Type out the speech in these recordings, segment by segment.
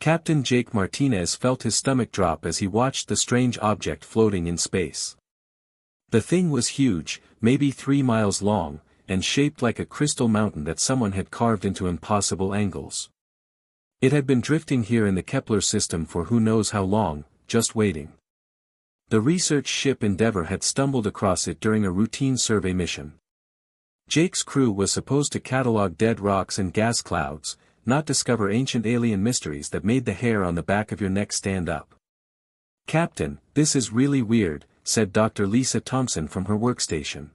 Captain Jake Martinez felt his stomach drop as he watched the strange object floating in space. The thing was huge, maybe 3 miles long, and shaped like a crystal mountain that someone had carved into impossible angles. It had been drifting here in the Kepler system for who knows how long, just waiting. The research ship Endeavour had stumbled across it during a routine survey mission. Jake's crew was supposed to catalog dead rocks and gas clouds, not discover ancient alien mysteries that made the hair on the back of your neck stand up. "Captain, this is really weird," said Dr. Lisa Thompson from her workstation.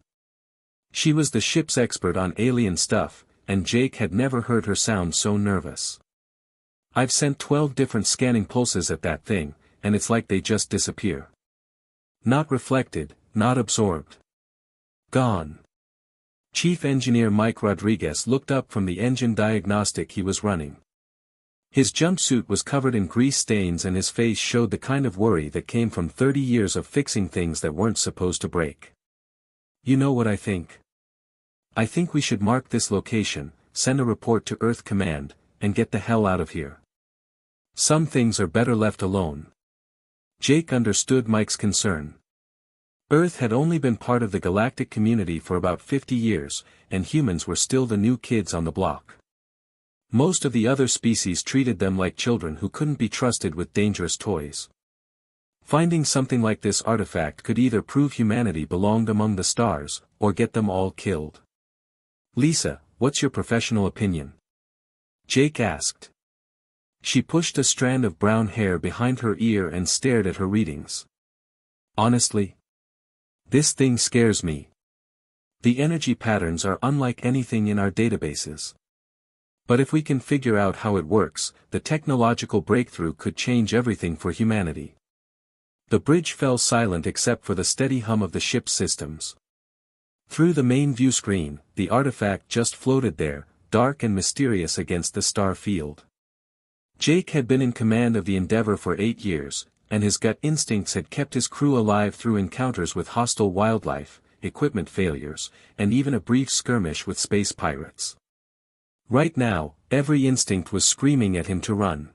She was the ship's expert on alien stuff, and Jake had never heard her sound so nervous. "I've sent 12 different scanning pulses at that thing, and it's like they just disappear. Not reflected, not absorbed. Gone." Chief Engineer Mike Rodriguez looked up from the engine diagnostic he was running. His jumpsuit was covered in grease stains and his face showed the kind of worry that came from 30 years of fixing things that weren't supposed to break. "You know what I think? I think we should mark this location, send a report to Earth Command, and get the hell out of here. Some things are better left alone." Jake understood Mike's concern. Earth had only been part of the galactic community for about 50 years, and humans were still the new kids on the block. Most of the other species treated them like children who couldn't be trusted with dangerous toys. Finding something like this artifact could either prove humanity belonged among the stars, or get them all killed. "Lisa, what's your professional opinion?" Jake asked. She pushed a strand of brown hair behind her ear and stared at her readings. "Honestly, this thing scares me. The energy patterns are unlike anything in our databases. But if we can figure out how it works, the technological breakthrough could change everything for humanity." The bridge fell silent except for the steady hum of the ship's systems. Through the main view screen, the artifact just floated there, dark and mysterious against the star field. Jake had been in command of the Endeavour for 8 years, and his gut instincts had kept his crew alive through encounters with hostile wildlife, equipment failures, and even a brief skirmish with space pirates. Right now, every instinct was screaming at him to run.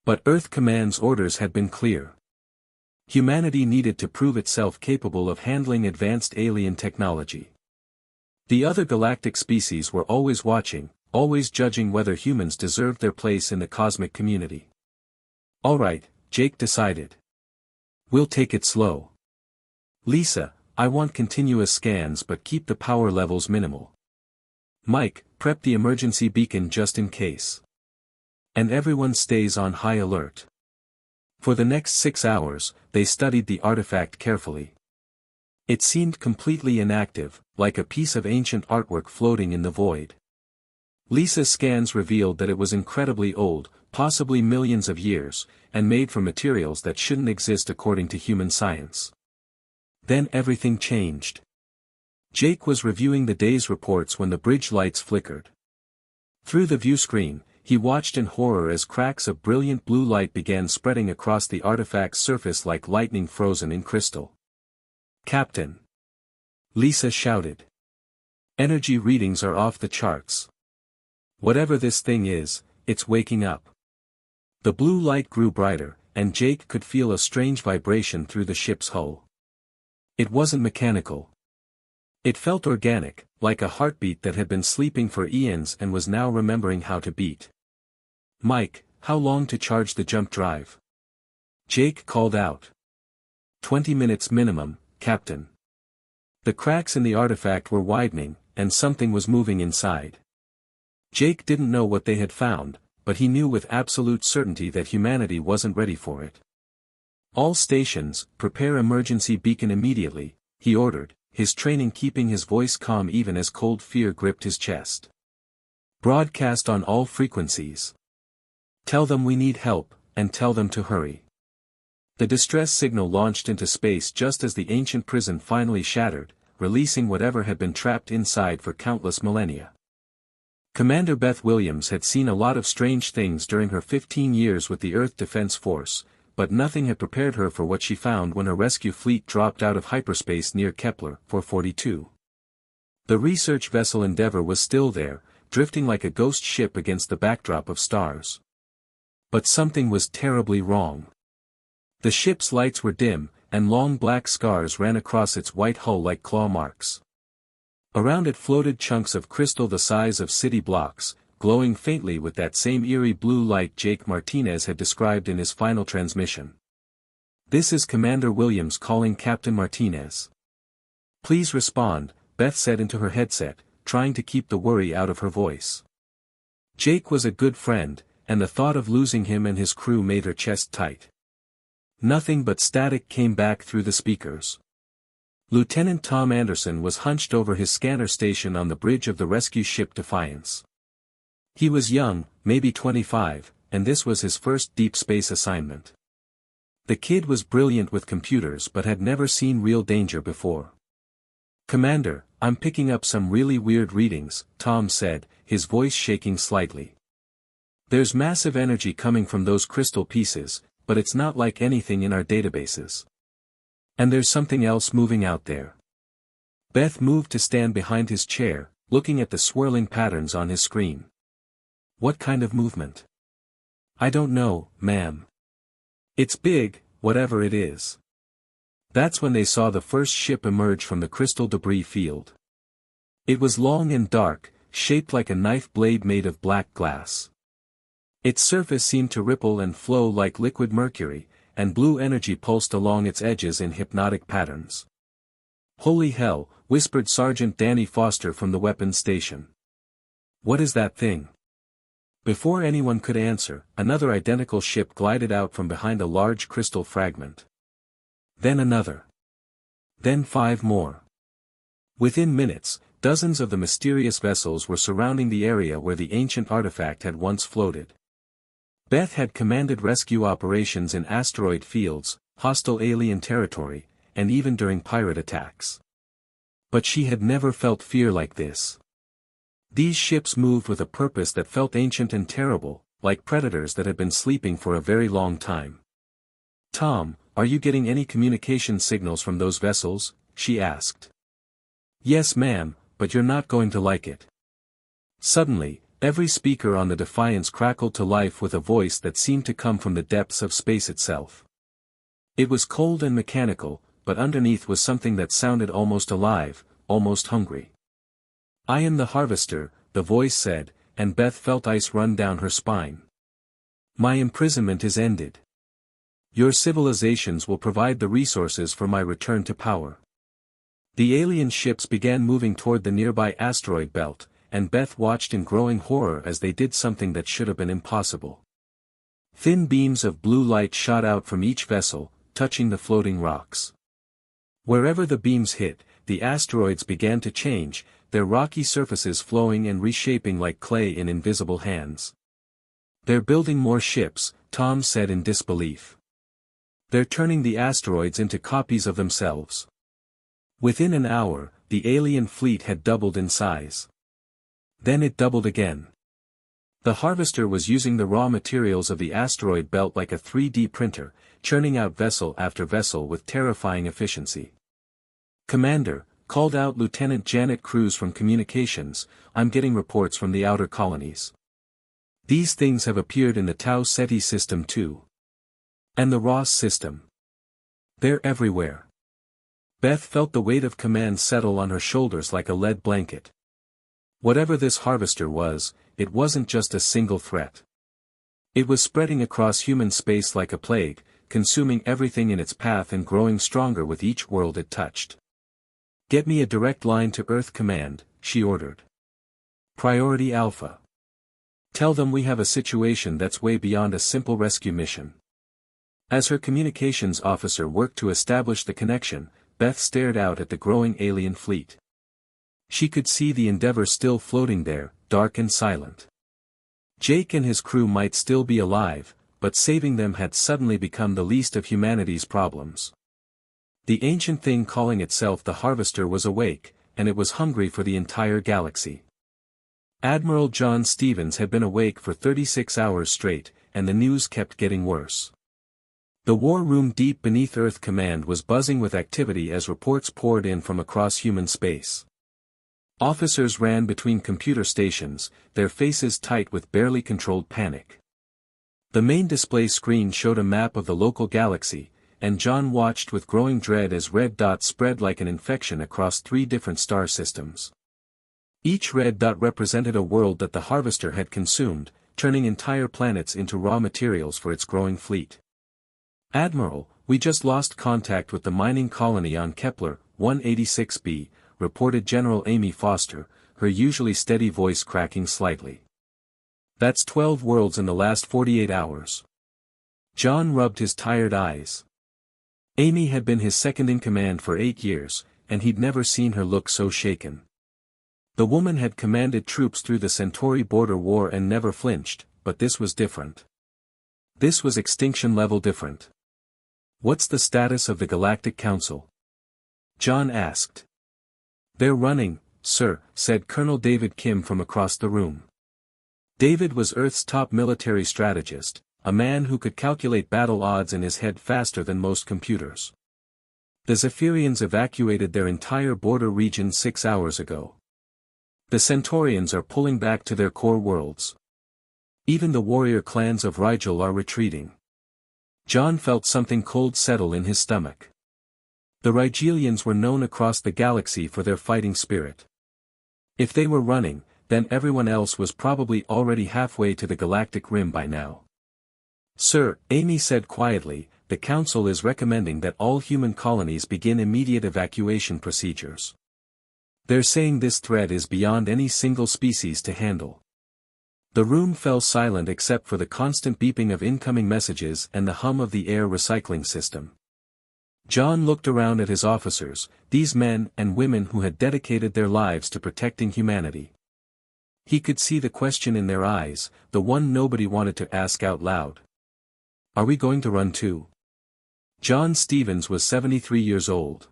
But Earth Command's orders had been clear. Humanity needed to prove itself capable of handling advanced alien technology. The other galactic species were always watching, always judging whether humans deserved their place in the cosmic community. "All right," Jake decided. "We'll take it slow. Lisa, I want continuous scans but keep the power levels minimal. Mike, prep the emergency beacon just in case. And everyone stays on high alert." For the next 6 hours, they studied the artifact carefully. It seemed completely inactive, like a piece of ancient artwork floating in the void. Lisa's scans revealed that it was incredibly old, possibly millions of years, and made from materials that shouldn't exist according to human science. Then everything changed. Jake was reviewing the day's reports when the bridge lights flickered. Through the view screen, he watched in horror as cracks of brilliant blue light began spreading across the artifact's surface like lightning frozen in crystal. "Captain!" Lisa shouted. "Energy readings are off the charts. Whatever this thing is, it's waking up." The blue light grew brighter, and Jake could feel a strange vibration through the ship's hull. It wasn't mechanical. It felt organic, like a heartbeat that had been sleeping for eons and was now remembering how to beat. "Mike, how long to charge the jump drive?" Jake called out. 20 minutes minimum, Captain." The cracks in the artifact were widening, and something was moving inside. Jake didn't know what they had found, but he knew with absolute certainty that humanity wasn't ready for it. "All stations, prepare emergency beacon immediately," he ordered, his training keeping his voice calm even as cold fear gripped his chest. "Broadcast on all frequencies. Tell them we need help, and tell them to hurry." The distress signal launched into space just as the ancient prison finally shattered, releasing whatever had been trapped inside for countless millennia. Commander Beth Williams had seen a lot of strange things during her 15 years with the Earth Defense Force, but nothing had prepared her for what she found when a rescue fleet dropped out of hyperspace near Kepler 442. The research vessel Endeavour was still there, drifting like a ghost ship against the backdrop of stars. But something was terribly wrong. The ship's lights were dim, and long black scars ran across its white hull like claw marks. Around it floated chunks of crystal the size of city blocks, glowing faintly with that same eerie blue light Jake Martinez had described in his final transmission. "This is Commander Williams calling Captain Martinez. Please respond," Beth said into her headset, trying to keep the worry out of her voice. Jake was a good friend, and the thought of losing him and his crew made her chest tight. Nothing but static came back through the speakers. Lieutenant Tom Anderson was hunched over his scanner station on the bridge of the rescue ship Defiance. He was young, maybe 25, and this was his first deep space assignment. The kid was brilliant with computers but had never seen real danger before. "Commander, I'm picking up some really weird readings," Tom said, his voice shaking slightly. "There's massive energy coming from those crystal pieces, but it's not like anything in our databases. And there's something else moving out there." Beth moved to stand behind his chair, looking at the swirling patterns on his screen. "What kind of movement?" "I don't know, ma'am. It's big, whatever it is." That's when they saw the first ship emerge from the crystal debris field. It was long and dark, shaped like a knife blade made of black glass. Its surface seemed to ripple and flow like liquid mercury, and blue energy pulsed along its edges in hypnotic patterns. "Holy hell," whispered Sergeant Danny Foster from the weapons station. "What is that thing?" Before anyone could answer, another identical ship glided out from behind a large crystal fragment. Then another. Then 5 more. Within minutes, dozens of the mysterious vessels were surrounding the area where the ancient artifact had once floated. Beth had commanded rescue operations in asteroid fields, hostile alien territory, and even during pirate attacks. But she had never felt fear like this. These ships moved with a purpose that felt ancient and terrible, like predators that had been sleeping for a very long time. "Tom, are you getting any communication signals from those vessels?" she asked. "Yes, ma'am, but you're not going to like it." Suddenly, every speaker on the Defiance crackled to life with a voice that seemed to come from the depths of space itself. It was cold and mechanical, but underneath was something that sounded almost alive, almost hungry. "I am the Harvester," the voice said, and Beth felt ice run down her spine. "My imprisonment is ended. Your civilizations will provide the resources for my return to power." The alien ships began moving toward the nearby asteroid belt, and Beth watched in growing horror as they did something that should have been impossible. Thin beams of blue light shot out from each vessel, touching the floating rocks. Wherever the beams hit, the asteroids began to change, their rocky surfaces flowing and reshaping like clay in invisible hands. "They're building more ships," Tom said in disbelief. "They're turning the asteroids into copies of themselves." Within an hour, the alien fleet had doubled in size. Then it doubled again. The Harvester was using the raw materials of the asteroid belt like a 3D printer, churning out vessel after vessel with terrifying efficiency. "Commander," called out Lieutenant Janet Cruz from communications, "I'm getting reports from the outer colonies. These things have appeared in the Tau Ceti system too. And the Ross system. They're everywhere." Beth felt the weight of command settle on her shoulders like a lead blanket. Whatever this Harvester was, it wasn't just a single threat. It was spreading across human space like a plague, consuming everything in its path and growing stronger with each world it touched. "Get me a direct line to Earth Command," she ordered. "Priority Alpha. Tell them we have a situation that's way beyond a simple rescue mission." As her communications officer worked to establish the connection, Beth stared out at the growing alien fleet. She could see the Endeavour still floating there, dark and silent. Jake and his crew might still be alive, but saving them had suddenly become the least of humanity's problems. The ancient thing calling itself the Harvester was awake, and it was hungry for the entire galaxy. Admiral John Stevens had been awake for 36 hours straight, and the news kept getting worse. The war room deep beneath Earth Command was buzzing with activity as reports poured in from across human space. Officers ran between computer stations, their faces tight with barely controlled panic. The main display screen showed a map of the local galaxy, and John watched with growing dread as red dots spread like an infection across 3 different star systems. Each red dot represented a world that the Harvester had consumed, turning entire planets into raw materials for its growing fleet. "Admiral, we just lost contact with the mining colony on Kepler 186b, reported General Amy Foster, her usually steady voice cracking slightly. "That's 12 worlds in the last 48 hours. John rubbed his tired eyes. Amy had been his second-in-command for 8 years, and he'd never seen her look so shaken. The woman had commanded troops through the Centauri border war and never flinched, but this was different. This was extinction-level different. "What's the status of the Galactic Council?" John asked. "They're running, sir," said Colonel David Kim from across the room. David was Earth's top military strategist, a man who could calculate battle odds in his head faster than most computers. "The Zephyrians evacuated their entire border region 6 hours ago. The Centaurians are pulling back to their core worlds. Even the warrior clans of Rigel are retreating." John felt something cold settle in his stomach. The Rigelians were known across the galaxy for their fighting spirit. If they were running, then everyone else was probably already halfway to the galactic rim by now. "Sir," Amy said quietly, "the Council is recommending that all human colonies begin immediate evacuation procedures. They're saying this threat is beyond any single species to handle." The room fell silent except for the constant beeping of incoming messages and the hum of the air recycling system. John looked around at his officers, these men and women who had dedicated their lives to protecting humanity. He could see the question in their eyes, the one nobody wanted to ask out loud. "Are we going to run too?" John Stevens was 73 years old.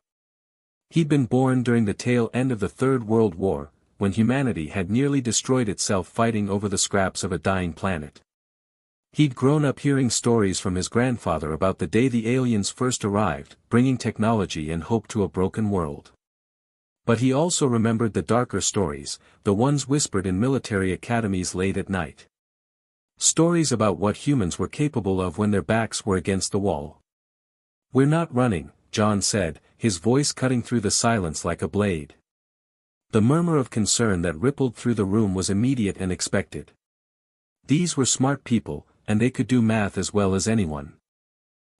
He'd been born during the tail end of the Third World War, when humanity had nearly destroyed itself fighting over the scraps of a dying planet. He'd grown up hearing stories from his grandfather about the day the aliens first arrived, bringing technology and hope to a broken world. But he also remembered the darker stories, the ones whispered in military academies late at night. Stories about what humans were capable of when their backs were against the wall. "We're not running," John said, his voice cutting through the silence like a blade. The murmur of concern that rippled through the room was immediate and expected. These were smart people, and they could do math as well as anyone.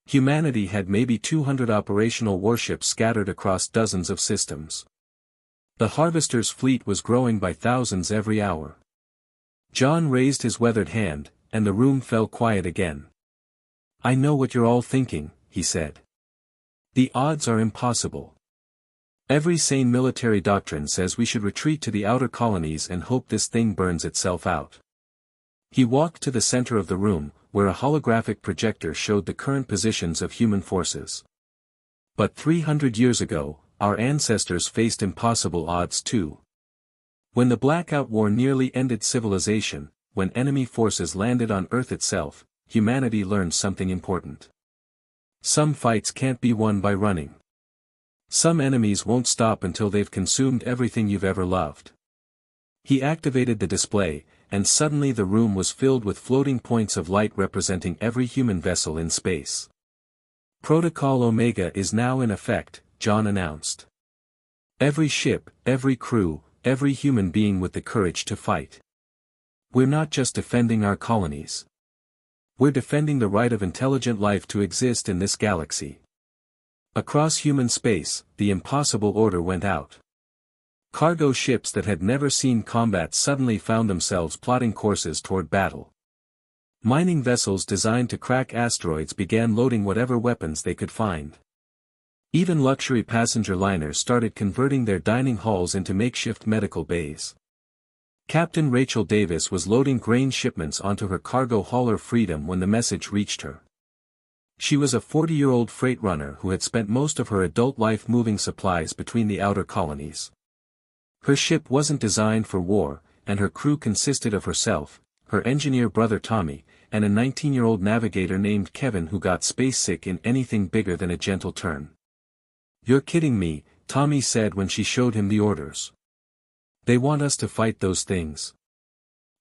Humanity had maybe 200 operational warships scattered across dozens of systems. The Harvester's fleet was growing by thousands every hour. John raised his weathered hand, and the room fell quiet again. "I know what you're all thinking," he said. "The odds are impossible. Every sane military doctrine says we should retreat to the outer colonies and hope this thing burns itself out." He walked to the center of the room, where a holographic projector showed the current positions of human forces. "But 300 years ago, our ancestors faced impossible odds too. When the Blackout War nearly ended civilization, when enemy forces landed on Earth itself, humanity learned something important. Some fights can't be won by running. Some enemies won't stop until they've consumed everything you've ever loved." He activated the display, and suddenly the room was filled with floating points of light representing every human vessel in space. "Protocol Omega is now in effect," John announced. "Every ship, every crew, every human being with the courage to fight. We're not just defending our colonies. We're defending the right of intelligent life to exist in this galaxy." Across human space, the impossible order went out. Cargo ships that had never seen combat suddenly found themselves plotting courses toward battle. Mining vessels designed to crack asteroids began loading whatever weapons they could find. Even luxury passenger liners started converting their dining halls into makeshift medical bays. Captain Rachel Davis was loading grain shipments onto her cargo hauler Freedom when the message reached her. She was a 40-year-old freight runner who had spent most of her adult life moving supplies between the outer colonies. Her ship wasn't designed for war, and her crew consisted of herself, her engineer brother Tommy, and a 19-year-old navigator named Kevin who got space sick in anything bigger than a gentle turn. "You're kidding me," Tommy said when she showed him the orders. "They want us to fight those things."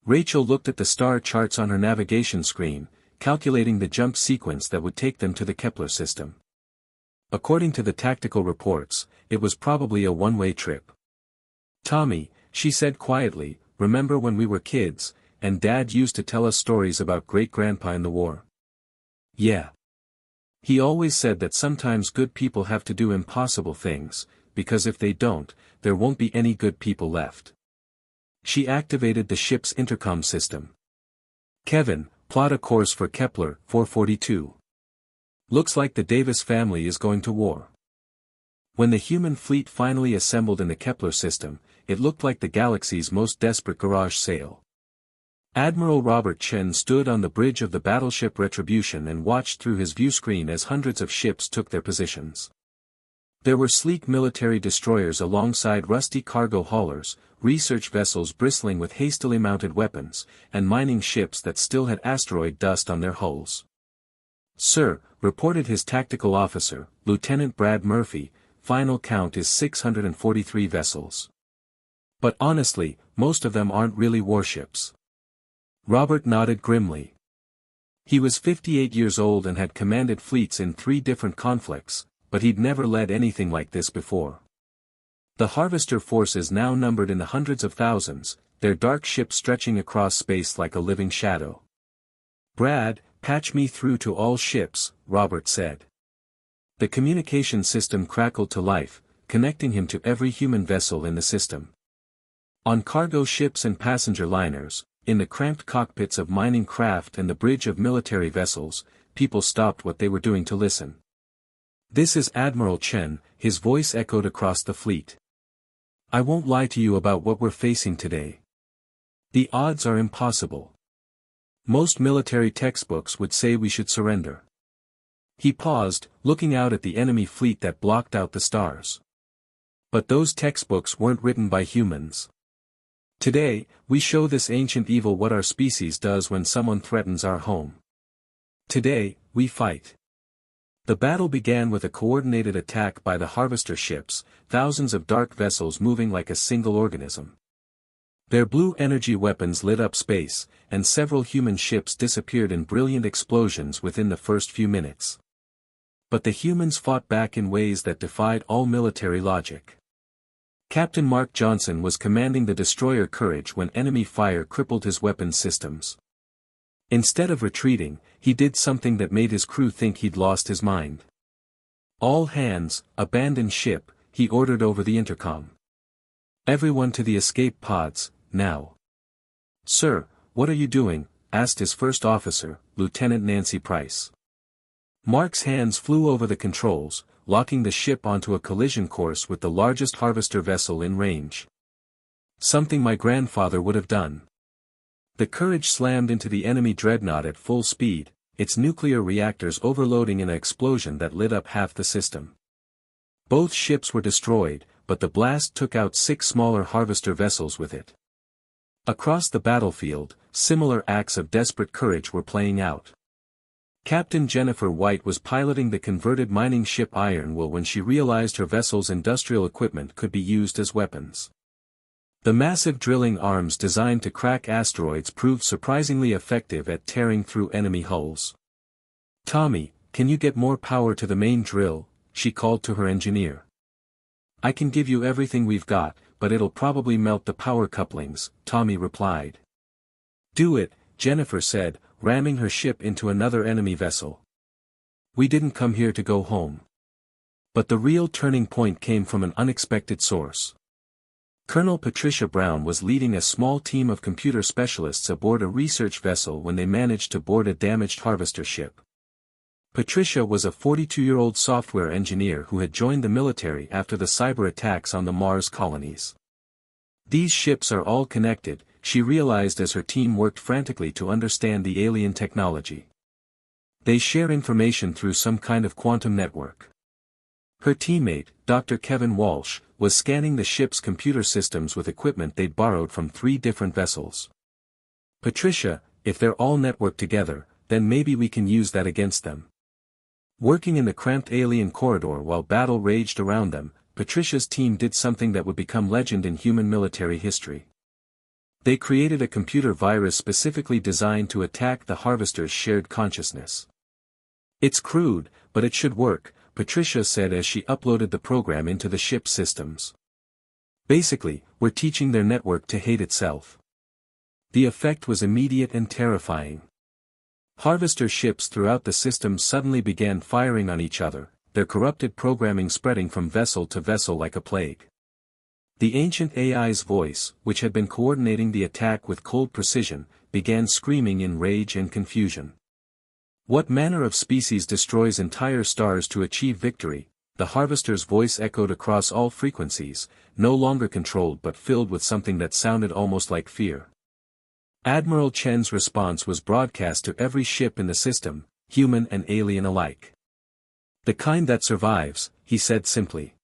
Rachel looked at the star charts on her navigation screen, calculating the jump sequence that would take them to the Kepler system. According to the tactical reports, it was probably a one-way trip. "Tommy," she said quietly, "remember when we were kids, and Dad used to tell us stories about great-grandpa in the war?" "Yeah. He always said that sometimes good people have to do impossible things, because if they don't, there won't be any good people left." She activated the ship's intercom system. "Kevin, plot a course for Kepler 442. Looks like the Davis family is going to war." When the human fleet finally assembled in the Kepler system, it looked like the galaxy's most desperate garage sale. Admiral Robert Chen stood on the bridge of the battleship Retribution and watched through his viewscreen as hundreds of ships took their positions. There were sleek military destroyers alongside rusty cargo haulers, research vessels bristling with hastily mounted weapons, and mining ships that still had asteroid dust on their hulls. "Sir," reported his tactical officer, Lieutenant Brad Murphy, "final count is 643 vessels. But honestly, most of them aren't really warships." Robert nodded grimly. He was 58 years old and had commanded fleets in 3 different conflicts, but he'd never led anything like this before. The Harvester forces now numbered in the hundreds of thousands, their dark ships stretching across space like a living shadow. "Brad, patch me through to all ships," Robert said. The communication system crackled to life, connecting him to every human vessel in the system. On cargo ships and passenger liners, in the cramped cockpits of mining craft and the bridge of military vessels, people stopped what they were doing to listen. "This is Admiral Chen," his voice echoed across the fleet. "I won't lie to you about what we're facing today. The odds are impossible. Most military textbooks would say we should surrender." He paused, looking out at the enemy fleet that blocked out the stars. But those textbooks weren't written by humans. Today, we show this ancient evil what our species does when someone threatens our home. Today, we fight. The battle began with a coordinated attack by the Harvester ships, thousands of dark vessels moving like a single organism. Their blue energy weapons lit up space, and several human ships disappeared in brilliant explosions within the first few minutes. But the humans fought back in ways that defied all military logic. Captain Mark Johnson was commanding the destroyer Courage when enemy fire crippled his weapons systems. Instead of retreating, he did something that made his crew think he'd lost his mind. "All hands, abandon ship," he ordered over the intercom. "Everyone to the escape pods, now." "Sir, what are you doing?" asked his first officer, Lieutenant Nancy Price. Mark's hands flew over the controls, locking the ship onto a collision course with the largest Harvester vessel in range. Something my grandfather would have done. The Courage slammed into the enemy dreadnought at full speed, its nuclear reactors overloading in an explosion that lit up half the system. Both ships were destroyed, but the blast took out 6 smaller Harvester vessels with it. Across the battlefield, similar acts of desperate courage were playing out. Captain Jennifer White was piloting the converted mining ship Ironwell when she realized her vessel's industrial equipment could be used as weapons. The massive drilling arms designed to crack asteroids proved surprisingly effective at tearing through enemy hulls. "Tommy, can you get more power to the main drill?" she called to her engineer. "I can give you everything we've got, but it'll probably melt the power couplings," Tommy replied. "Do it," Jennifer said, ramming her ship into another enemy vessel. "We didn't come here to go home." But the real turning point came from an unexpected source. Colonel Patricia Brown was leading a small team of computer specialists aboard a research vessel when they managed to board a damaged Harvester ship. Patricia was a 42-year-old software engineer who had joined the military after the cyber attacks on the Mars colonies. "These ships are all connected," she realized as her team worked frantically to understand the alien technology. "They share information through some kind of quantum network." Her teammate, Dr. Kevin Walsh, was scanning the ship's computer systems with equipment they'd borrowed from 3 different vessels. "Patricia, if they're all networked together, then maybe we can use that against them." Working in the cramped alien corridor while battle raged around them, Patricia's team did something that would become legend in human military history. They created a computer virus specifically designed to attack the Harvester's shared consciousness. "It's crude, but it should work," Patricia said as she uploaded the program into the ship's systems. "Basically, we're teaching their network to hate itself." The effect was immediate and terrifying. Harvester ships throughout the system suddenly began firing on each other, their corrupted programming spreading from vessel to vessel like a plague. The ancient AI's voice, which had been coordinating the attack with cold precision, began screaming in rage and confusion. "What manner of species destroys entire stars to achieve victory?" The Harvester's voice echoed across all frequencies, no longer controlled but filled with something that sounded almost like fear. Admiral Chen's response was broadcast to every ship in the system, human and alien alike. "The kind that survives," he said simply.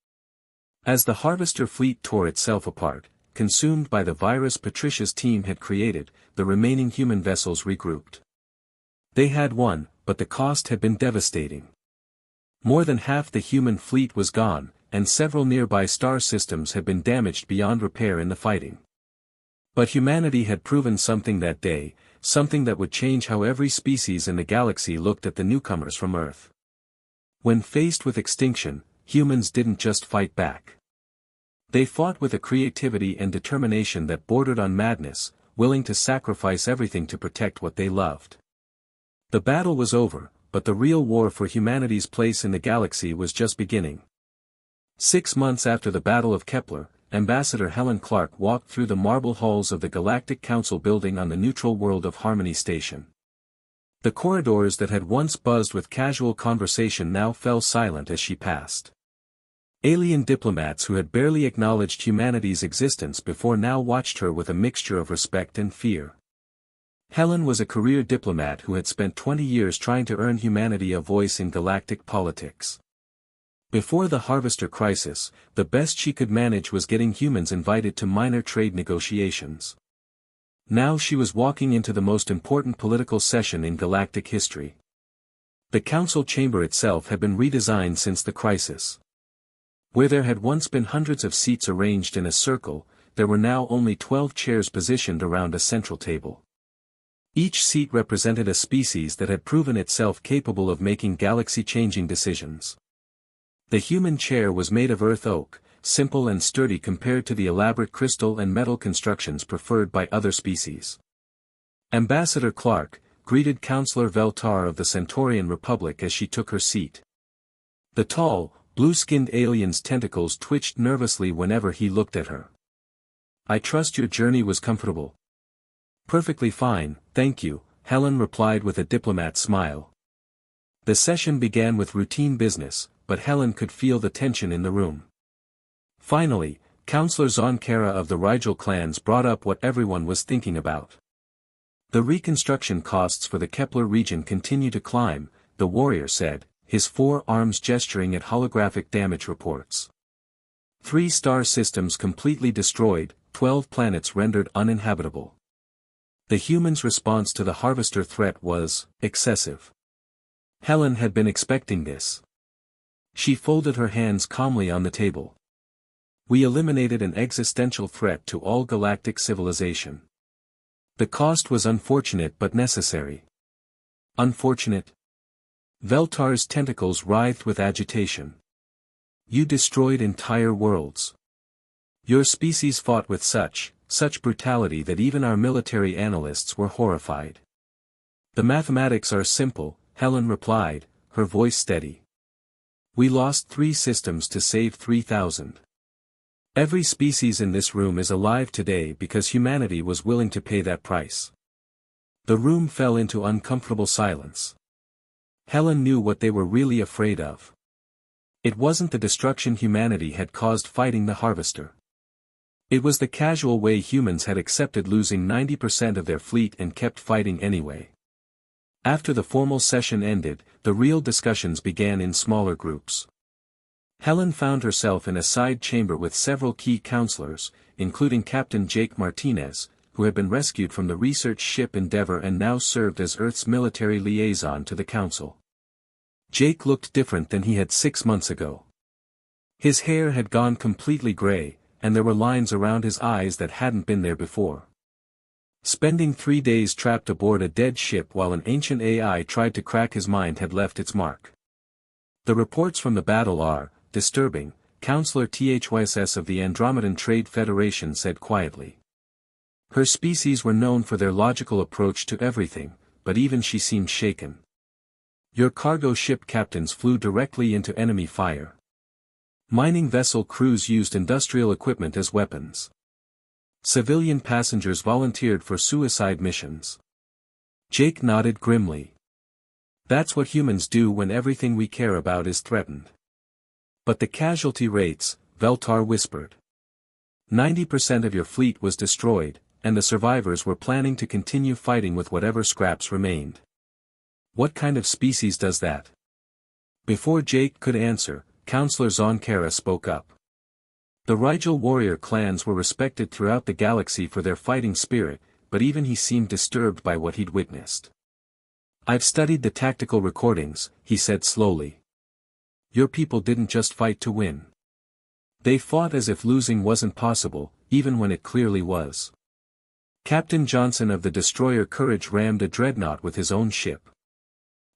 As the Harvester fleet tore itself apart, consumed by the virus Patricia's team had created, the remaining human vessels regrouped. They had won, but the cost had been devastating. More than half the human fleet was gone, and several nearby star systems had been damaged beyond repair in the fighting. But humanity had proven something that day, something that would change how every species in the galaxy looked at the newcomers from Earth. When faced with extinction, humans didn't just fight back. They fought with a creativity and determination that bordered on madness, willing to sacrifice everything to protect what they loved. The battle was over, but the real war for humanity's place in the galaxy was just beginning. 6 months after the Battle of Kepler, Ambassador Helen Clark walked through the marble halls of the Galactic Council building on the neutral world of Harmony Station. The corridors that had once buzzed with casual conversation now fell silent as she passed. Alien diplomats who had barely acknowledged humanity's existence before now watched her with a mixture of respect and fear. Helen was a career diplomat who had spent 20 years trying to earn humanity a voice in galactic politics. Before the Harvester crisis, the best she could manage was getting humans invited to minor trade negotiations. Now she was walking into the most important political session in galactic history. The council chamber itself had been redesigned since the crisis. Where there had once been hundreds of seats arranged in a circle, there were now only 12 chairs positioned around a central table. Each seat represented a species that had proven itself capable of making galaxy-changing decisions. The human chair was made of earth oak, simple and sturdy compared to the elaborate crystal and metal constructions preferred by other species. Ambassador Clark greeted Counselor Veltar of the Centaurian Republic as she took her seat. The tall, blue-skinned alien's tentacles twitched nervously whenever he looked at her. "I trust your journey was comfortable." "Perfectly fine, thank you," Helen replied with a diplomat's smile. The session began with routine business, but Helen could feel the tension in the room. Finally, Counselor Zonkara of the Rigel clans brought up what everyone was thinking about. "The reconstruction costs for the Kepler region continue to climb," the warrior said, his 4 arms gesturing at holographic damage reports. 3 star systems completely destroyed, 12 planets rendered uninhabitable. The humans' response to the Harvester threat was excessive. Helen had been expecting this. She folded her hands calmly on the table. "We eliminated an existential threat to all galactic civilization. The cost was unfortunate but necessary." "Unfortunate?" Veltar's tentacles writhed with agitation. "You destroyed entire worlds. Your species fought with such brutality that even our military analysts were horrified." "The mathematics are simple," Helen replied, her voice steady. "We lost 3 systems to save 3,000. Every species in this room is alive today because humanity was willing to pay that price." The room fell into uncomfortable silence. Helen knew what they were really afraid of. It wasn't the destruction humanity had caused fighting the Harvester. It was the casual way humans had accepted losing 90% of their fleet and kept fighting anyway. After the formal session ended, the real discussions began in smaller groups. Helen found herself in a side chamber with several key counselors, including Captain Jake Martinez, who had been rescued from the research ship Endeavour and now served as Earth's military liaison to the Council. Jake looked different than he had 6 months ago. His hair had gone completely gray, and there were lines around his eyes that hadn't been there before. Spending 3 days trapped aboard a dead ship while an ancient AI tried to crack his mind had left its mark. The reports from the battle are disturbing, Counselor THYSS of the Andromedan Trade Federation said quietly. Her species were known for their logical approach to everything, but even she seemed shaken. Your cargo ship captains flew directly into enemy fire. Mining vessel crews used industrial equipment as weapons. Civilian passengers volunteered for suicide missions. Jake nodded grimly. That's what humans do when everything we care about is threatened. But the casualty rates, Veltar whispered. 90% of your fleet was destroyed, and the survivors were planning to continue fighting with whatever scraps remained. What kind of species does that? Before Jake could answer, Counselor Zonkara spoke up. The Rigel warrior clans were respected throughout the galaxy for their fighting spirit, but even he seemed disturbed by what he'd witnessed. I've studied the tactical recordings, he said slowly. Your people didn't just fight to win. They fought as if losing wasn't possible, even when it clearly was. Captain Johnson of the destroyer Courage rammed a dreadnought with his own ship.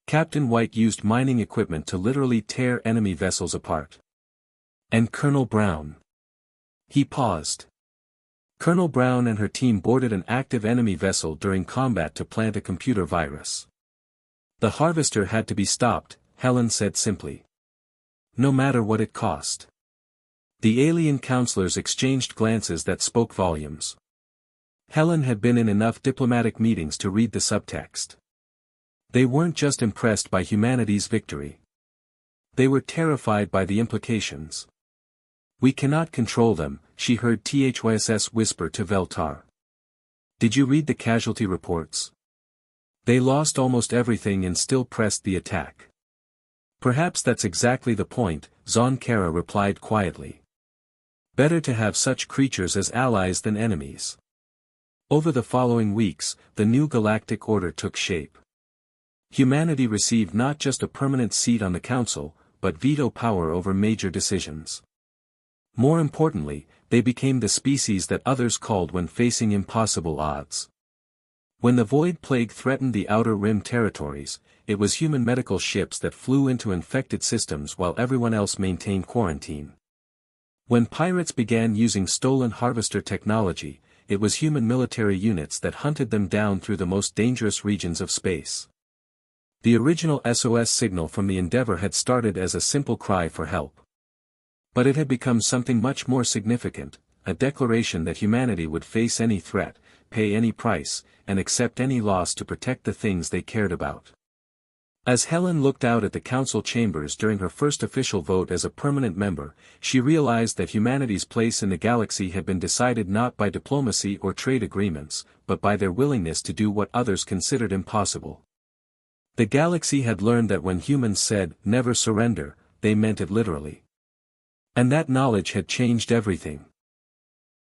Captain White used mining equipment to literally tear enemy vessels apart. And Colonel Brown. He paused. Colonel Brown and her team boarded an active enemy vessel during combat to plant a computer virus. The harvester had to be stopped, Helen said simply. No matter what it cost. The alien counselors exchanged glances that spoke volumes. Helen had been in enough diplomatic meetings to read the subtext. They weren't just impressed by humanity's victory. They were terrified by the implications. We cannot control them, she heard THYSS whisper to Veltar. Did you read the casualty reports? They lost almost everything and still pressed the attack. Perhaps that's exactly the point, Zonkara replied quietly. Better to have such creatures as allies than enemies. Over the following weeks, the new galactic order took shape. Humanity received not just a permanent seat on the council, but veto power over major decisions. More importantly, they became the species that others called when facing impossible odds. When the Void Plague threatened the Outer Rim territories, it was human medical ships that flew into infected systems while everyone else maintained quarantine. When pirates began using stolen harvester technology, it was human military units that hunted them down through the most dangerous regions of space. The original SOS signal from the Endeavor had started as a simple cry for help. But it had become something much more significant, a declaration that humanity would face any threat, pay any price, and accept any loss to protect the things they cared about. As Helen looked out at the council chambers during her first official vote as a permanent member, she realized that humanity's place in the galaxy had been decided not by diplomacy or trade agreements, but by their willingness to do what others considered impossible. The galaxy had learned that when humans said, "Never surrender," they meant it literally. And that knowledge had changed everything.